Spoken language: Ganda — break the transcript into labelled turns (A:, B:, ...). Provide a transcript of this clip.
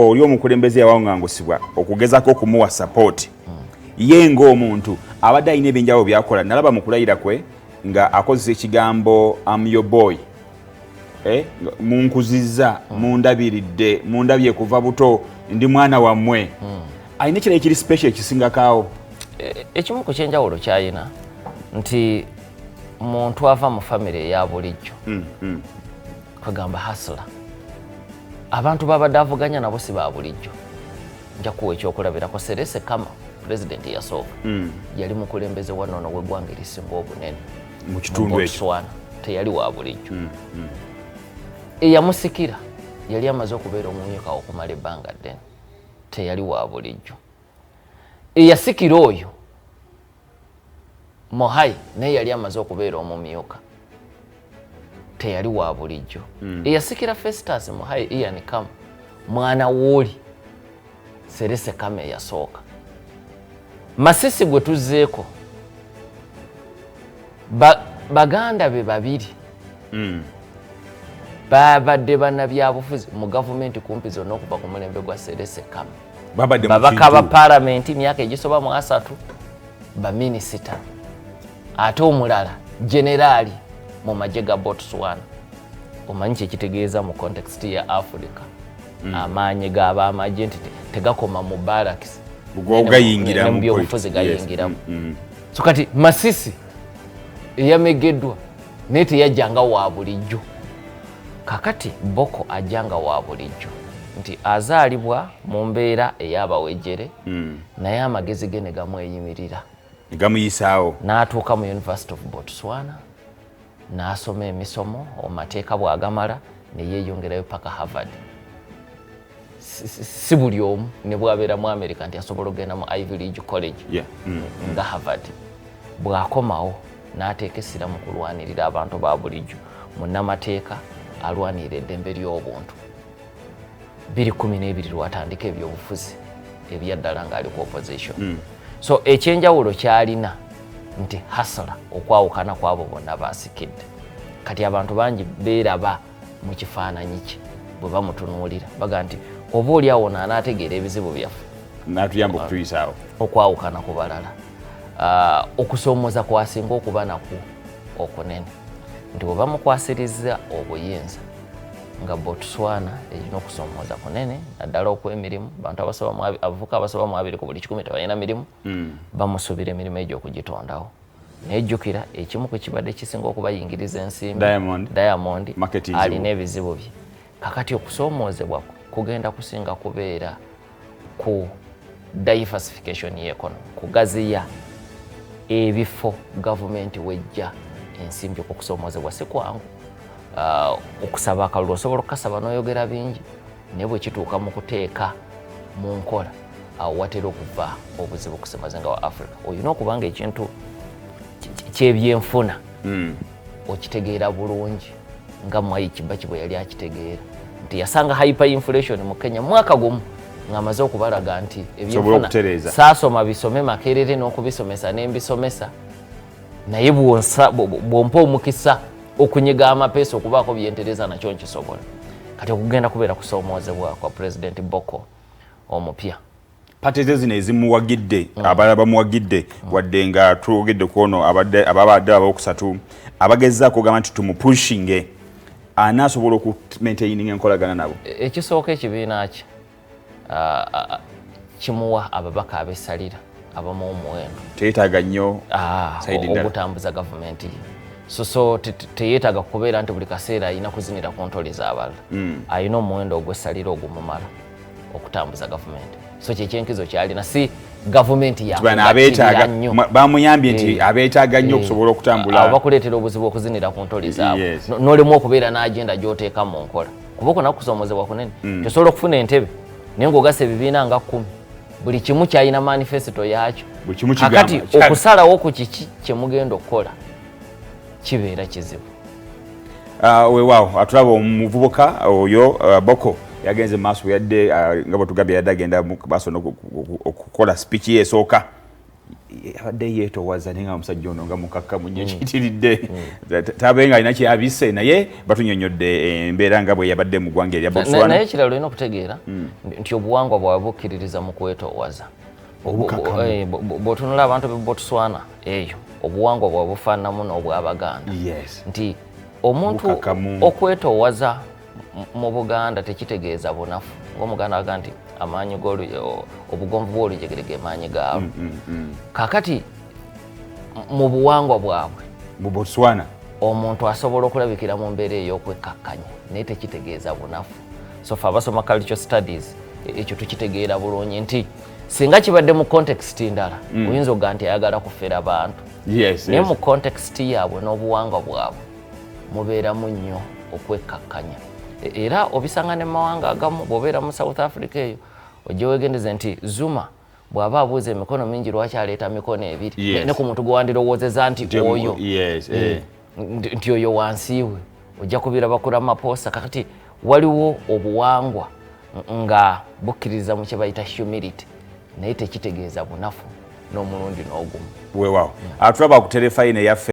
A: oli omukulembeze yawangangusibwa okugezako okumuwa support ye ng'omuntu abadde alina ebyenjawulo byakola. Nalaba mu kulayira kwe nga akozesa ekigambo am your boy, munkuzizza, mundabiridde, mundabye kuva buto, ndi mwana wammwe. Alina ekirala ekiri special ekisingakaawo.
B: Ekimu ku kyenjawulo kyalina nti muntu ava mu famire eya bulijjo kwegamba hustler. Abantu babadde avuganya nabo si ba bulijjo. Nja kuwa ekyokulabirako. Serese Kama, president yasooka, yali mukulembeze wa nnono w'eggwanga erisinga obunene
A: mu kitundu ekyo.
B: Teyali wa bulijjo. Eyamusikira yali amaze okubeera omumyuka okumala ebbanga ddene. Teyali wa bulijjo. Eyasikira oyo Mohai naye yali amaze okubeera omumyuka. Teyali wa bulijjo. Eyasikira Festus Mohai Ian Kama mwana w'oli Serese Kama eyasooka. Masisi gwe tuzzeeko baganda be babiri babadde bannabyabufuzi mu gavumenti kumpi zonna okuva ku mulembe gwa Serese Kama. Babaka ba palamenti myaka egisoba mu 3, baminisita, ate omulala generaali mu magye ga Botswana. Omanyi kyekitegeeza mu context ya Africa. Amaanyi g'abamagye nti tegakoma mu barracks.
A: Gayingira mu
B: byobufuzi gayingiramu. So kati Masisi eyamegeddwa naye teyajjanga wa bulijjo. Kakati Boko ajjanga wa bulijjo nti azaalibwa mu mbeera ey'abawejjere naye amagezi ge ne gamweyimirira.
A: Gamuyisaawo. N'atuuka
B: mu University of Botswana n'asoma emisomo omumateeka bw'agamala ne yeeyongerayo paka Harvard. Si buli omu ne bw'abeera mu America nti asobola okugenda mu Ivy League College nga Harvard. Bw'akomawo n'ateeka essira mu kulwanirira abantu ba bulijjo. Munnamateeka alwanirira eddembe ly'obuntu. 2012 lwatandika ebyobufuzi ebyaddala ng'ali ku opposition. So ekyenjawulo kyalina nti hasala okwawukana kwabo bonna baasikidde. Kati abantu bangi beeraba mu kifaananyi kye bwe bamutunuulira baga nti oba oli awo n'anaategeera ebizibu byaffe
A: n'atuyamba okutuyisaawo.
B: Okwawukana ku balala. Okusoomoza kwasinga okuba nakwo okunene nti bwe bamukwasirizza obuyinza nga Botswana erina okusoomoza kunene naddala okw'emirimu. Abantu abavubuka abasoba mu 2 ku buli 10 tebalina mirimu. Bamusuubira emirimu egyo okugitondawo. Nejjukira ekimu ku kibadde kisinga okubayingiriza ensimbi Diamond alina ebizibu bye. Kakati okusoomoozebwa kugenda kusinga kubeera ku diversification y'economy, kugaziya ebifo gavumenti wejja ensimbi okusoomozebwa si kwangu. Okusaba akalulu osobola okukasaba n'oyogera bingi naye bwe kituuka mu kuteeka mu nkola awo watera okuva obuzibu ku ssemazinga wa Africa. Olina okuba nga ekintu ky'ebyenfuna okitegeera bulungi nga Mwai Kibaki bwe yali akitegeera nti yasanga hyperinflation mu Kenya mwaka gumu ng'amaze okubalaga nti ebyenfuna saasoma bisome Makerere n'okubisomesa n'embisomesa naye bw'ompa omukisa okunyiga amapeesa okubaako byentereza nakyo nkisobola. Kati okugenda kubeera kusoomoozebwa kwa President Boko omupya.
A: Pate zino ezimuwagidde abalala bamuwagidde wadde nga twogedde kuono ababadde ab'okusatu abagezaako okugamba nti tumupushinge anaasobola okumaintaininga enkolagana nabo.
B: Ekisooka ekibiina kye kimuwa ababaka abessalira abamu omuwendo.
A: Teyeetaaga nnyo
B: okutambuza gavumenti ye. So teyeetaaga kubeera nti buli kaseera alina kuzinira ku ntoli z'abalala. Alina omuwendo ogw'essalira ogumumala okutambuza gavumenti. So kyekyenkizo kyalina si gavumenti
A: yabeetaaga nnyo. Bamuyambye nti abeetaaga nnyo okusobola okutambula.
B: Abo bakuleetera obuzibu okuzinira ku ntoli zaabwe. N'olemu okubeera n'agenda gy'oteeka mu nkola. Kuba okwo nakusoomozebwa kunene. Tosobola okufuna entebe naye ng'ogasa ebibiina nga 10. Buli kimu kyalina manifesito yaakyo. Kakati okusalawo ku kiki kye mugenda okukola kibeera kizibu.
A: Weewaawo atulaba omuvubuka oyo Boko yagenze maaso yadde nga bwe tugambye yadde agenda mu maaso okukola speech ye esooka abadde yeetowaza naye nga omusajja ono nga mukakkamu nnyo kiyitiridde tabenga alina kyabise naye batunyonyodde embeera nga bwe yabadde mu ggwanga erya Botswana.
B: Naye ekirala olina okutegeera nti obuwangwa bwabwe bukkiririza mu kwetoowaza. Bw'otunula abantu b'e Botswana eyo obuwangwa bwabwe bufaananamu n'obw'Abaganda. Nti omuntu okwetoowaza mu Buganda tekitegeeza bunafu. Ng'Omuganda agaa nti amaanyi obugonvu bw'olujegere ge maanyi gaabwe. Kaakati mu buwangwa bwabwe
A: mu Botswana
B: omuntu asobola okulabikira mu mbeera ey'okwekkakkanya naye tekitegeeza bunafu. So fe abasoma cultural studies ekyo tukitegeera bulungi nti singa kibadde mu context ndala oyinza okuga nti ayagala kufera bantu. Naye mu context yaabwe n'obuwangwa bwabwe mubeeramu nnyo okwekkakkanya. Era obisanga ne mawanga agamu bw'obeera mu South Africa eyo ojja weegendeze nti Zuma bw'aba abuuza emikono mingi lwaki aleeta mikono ebiri ne ku muntu gwe wandirowoozeza nti oyo nti oyo wansi we ojja kubira bakula mapoosa. Kakati waliwo obuwangwa nga bukkiririza mu kye bayita humility naye tekitegeeza bunafu n'omulundi n'ogumu.
A: Weewaawo atulaba ku terefayina eyaffe